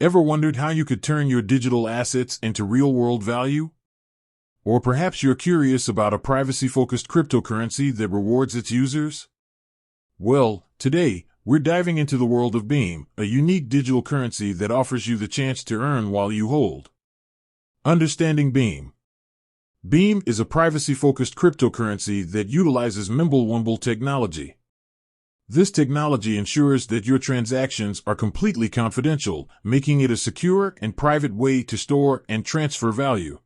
Ever wondered how you could turn your digital assets into real-world value? Or perhaps you're curious about a privacy-focused cryptocurrency that rewards its users? Well, today, we're diving into the world of Beam, a unique digital currency that offers you the chance to earn while you hold. Understanding Beam. Beam is a privacy-focused cryptocurrency that utilizes Mimblewimble technology. This technology ensures that your transactions are completely confidential, making it a secure and private way to store and transfer value.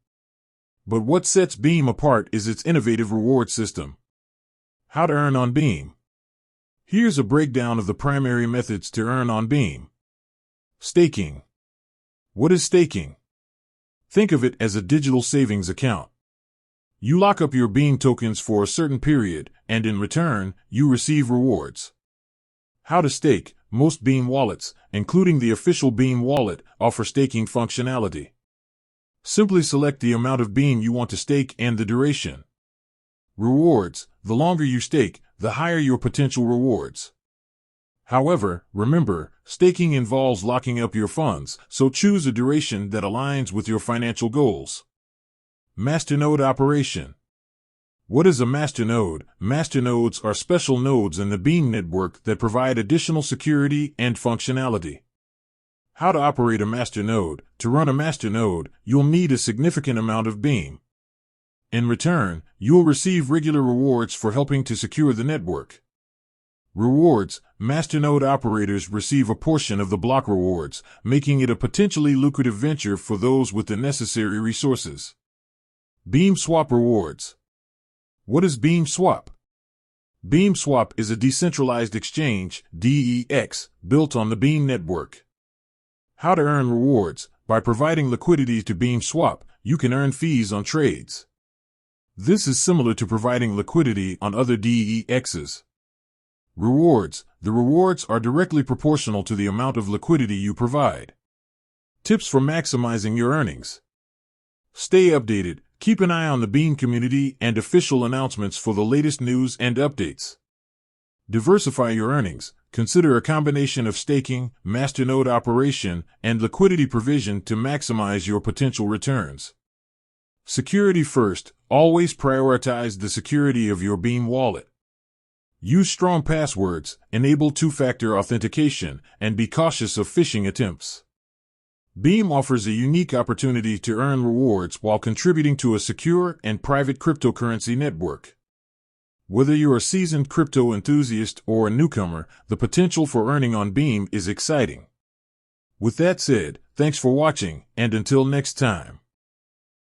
But what sets Beam apart is its innovative reward system. How to earn on Beam. Here's a breakdown of the primary methods to earn on Beam. Staking. What is staking? Think of it as a digital savings account. You lock up your Beam tokens for a certain period, and in return, you receive rewards. How to stake. Most Beam wallets, including the official Beam wallet, offer staking functionality. Simply select the amount of Beam you want to stake and the duration. Rewards. The longer you stake, the higher your potential rewards. However, remember, staking involves locking up your funds, so choose a duration that aligns with your financial goals. Masternode operation. What is a masternode? Masternodes are special nodes in the Beam network that provide additional security and functionality. How to operate a masternode? To run a masternode, you'll need a significant amount of Beam. In return, you'll receive regular rewards for helping to secure the network. Rewards. Masternode operators receive a portion of the block rewards, making it a potentially lucrative venture for those with the necessary resources. Beam Swap rewards. What is Beam Swap? Beam Swap is a decentralized exchange, DEX, built on the Beam network. How to earn rewards. By providing liquidity to Beam Swap, you can earn fees on trades. This is similar to providing liquidity on other DEXs. Rewards. The rewards are directly proportional to the amount of liquidity you provide. Tips for maximizing your earnings. Stay updated. Keep an eye on the Beam community and official announcements for the latest news and updates. Diversify your earnings. Consider a combination of staking, masternode operation, and liquidity provision to maximize your potential returns. Security first. Always prioritize the security of your Beam wallet. Use strong passwords, enable two-factor authentication, and be cautious of phishing attempts. Beam offers a unique opportunity to earn rewards while contributing to a secure and private cryptocurrency network. Whether you're a seasoned crypto enthusiast or a newcomer, the potential for earning on Beam is exciting. With that said, thanks for watching, and until next time.